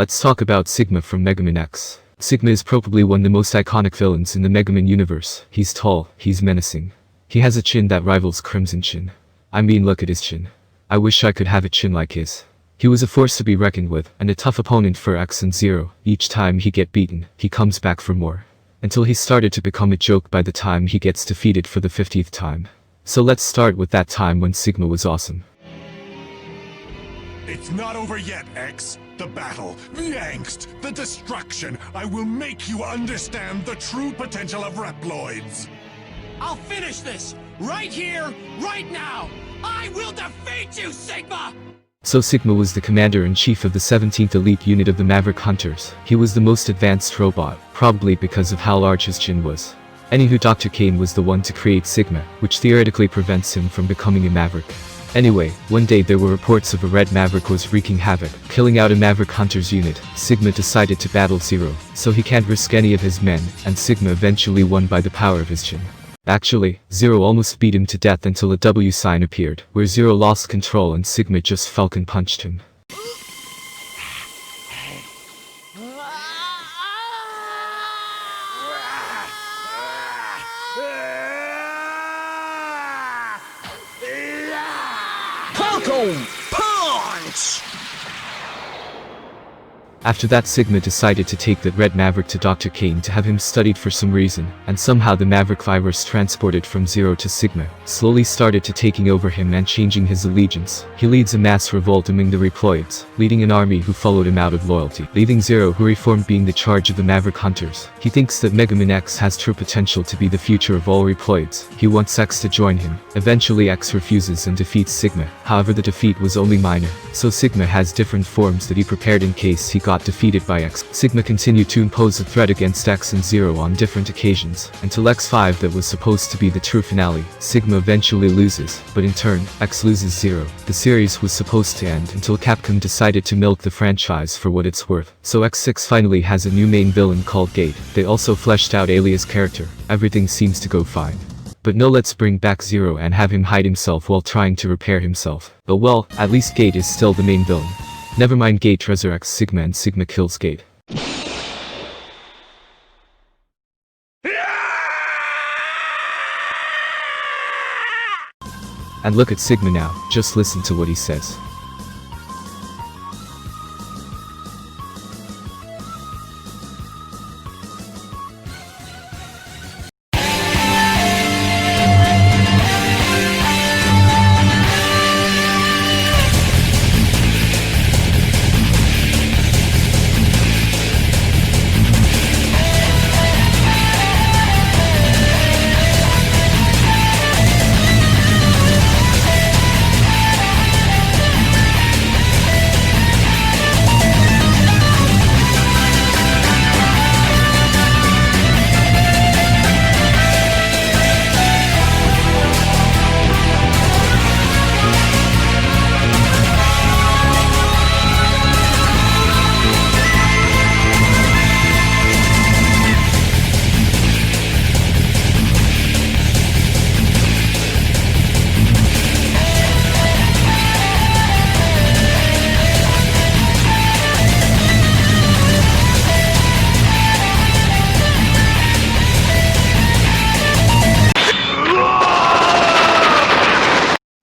Let's talk about Sigma from Megaman X. Sigma is probably one of the most iconic villains in the Megaman universe. He's tall, he's menacing. He has a chin that rivals Crimson Chin. I mean, look at his chin. I wish I could have a chin like his. He was a force to be reckoned with, and a tough opponent for X and Zero. Each time he get beaten, he comes back for more. Until he started to become a joke by the time he gets defeated for the 50th time. So let's start with that time when Sigma was awesome. It's not over yet, X. The battle, the angst, the destruction. I will make you understand the true potential of Reploids. I'll finish this! Right here, right now! I will defeat you, Sigma! So Sigma was the commander-in-chief of the 17th elite unit of the Maverick Hunters. He was the most advanced robot, probably because of how large his chin was. Anywho, Dr. Kane was the one to create Sigma, which theoretically prevents him from becoming a Maverick. Anyway, one day there were reports of a red Maverick was wreaking havoc, killing out a Maverick Hunters unit. Sigma decided to battle Zero, so he can't risk any of his men, and Sigma eventually won by the power of his chin. Actually, Zero almost beat him to death until a W sign appeared, where Zero lost control and Sigma just Falcon punched him. Falcon punch! After that, Sigma decided to take the Red Maverick to Dr. Kane to have him studied for some reason, and somehow the Maverick virus transported from Zero to Sigma slowly started to taking over him and changing his allegiance. He leads a mass revolt among the Reploids, leading an army who followed him out of loyalty, leaving Zero, who reformed, being the charge of the Maverick Hunters. He thinks that Megaman X has true potential to be the future of all Reploids. He wants X to join him. Eventually X refuses and defeats Sigma. However, the defeat was only minor, so Sigma has different forms that he prepared in case he got defeated by X. Sigma continued to impose a threat against X and Zero on different occasions, until X5, that was supposed to be the true finale. Sigma eventually loses, but in turn, X loses Zero. The series was supposed to end until Capcom decided to milk the franchise for what it's worth. So X6 finally has a new main villain called Gate. They also fleshed out Alia's character. Everything seems to go fine. But no, let's bring back Zero and have him hide himself while trying to repair himself. But well, at least Gate is still the main villain. Never mind, Gate resurrects Sigma and Sigma kills Gate. And look at Sigma now, just listen to what he says.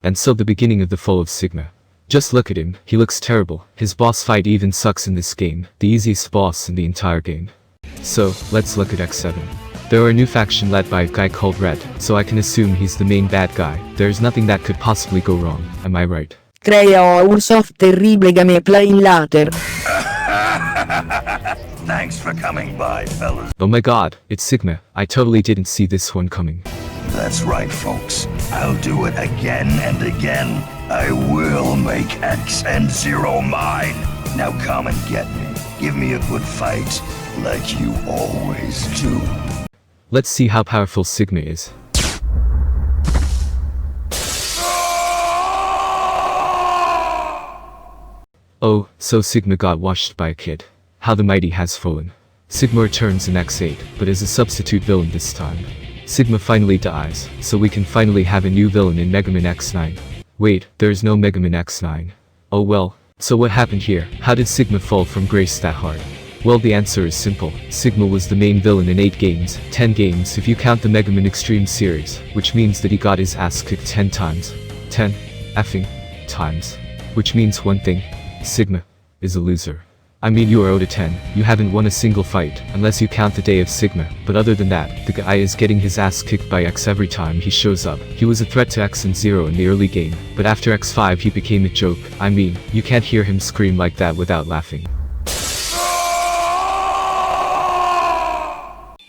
And so the beginning of the fall of Sigma. Just look at him, he looks terrible. His boss fight even sucks in this game, the easiest boss in the entire game. So, let's look at X7. There are a new faction led by a guy called Red, so I can assume he's the main bad guy. There's nothing that could possibly go wrong, am I right? Creo un soft terrible gameplay later. Thanks for coming by, fellas. Oh my god, it's Sigma. I totally didn't see this one coming. That's right, folks. I'll do it again and again. I will make X and Zero mine. Now come and get me. Give me a good fight, like you always do. Let's see how powerful Sigma is. Oh, so Sigma got washed by a kid. How the mighty has fallen. Sigma returns in X8, but as a substitute villain this time. Sigma finally dies, so we can finally have a new villain in Megaman X9. Wait, there's no Megaman X9. Oh well, So what happened here? How did Sigma fall from grace that hard? Well, the answer is simple. Sigma was the main villain in 8 games, 10 games if you count the Megaman Extreme series, which means that he got his ass kicked 10 times. 10 effing times. Which means one thing. Sigma is a loser. I mean, you are 0 to 10, you haven't won a single fight, unless you count the day of Sigma, but other than that, the guy is getting his ass kicked by X every time he shows up. He was a threat to X and Zero in the early game, but after X5 he became a joke. I mean, you can't hear him scream like that without laughing.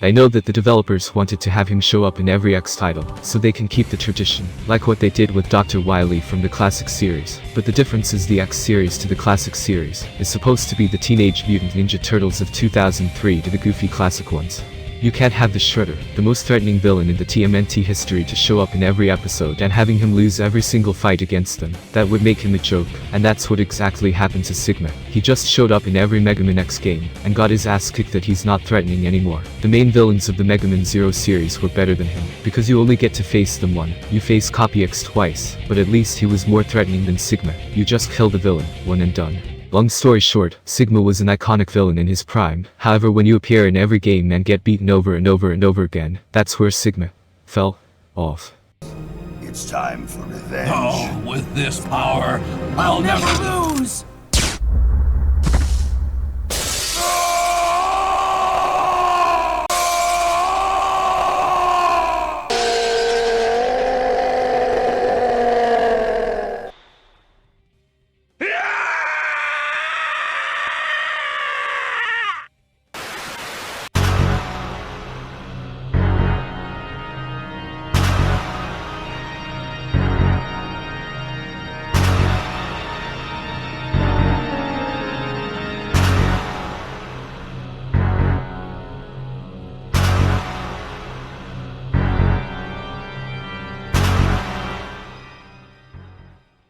I know that the developers wanted to have him show up in every X title, so they can keep the tradition, like what they did with Dr. Wily from the classic series, but the difference is the X series to the classic series is supposed to be the Teenage Mutant Ninja Turtles of 2003 to the goofy classic ones. You can't have the Shredder, the most threatening villain in the TMNT history, to show up in every episode and having him lose every single fight against them. That would make him a joke, and that's what exactly happened to Sigma. He just showed up in every Megaman X game, and got his ass kicked that he's not threatening anymore. The main villains of the Megaman Zero series were better than him, because you only get to face them one. You face Copy X twice, but at least he was more threatening than Sigma. You just kill the villain, one and done. Long story short, Sigma was an iconic villain in his prime. However, when you appear in every game and get beaten over and over and over again, that's where Sigma fell off. It's time for revenge. Oh, with this power, I'll never lose!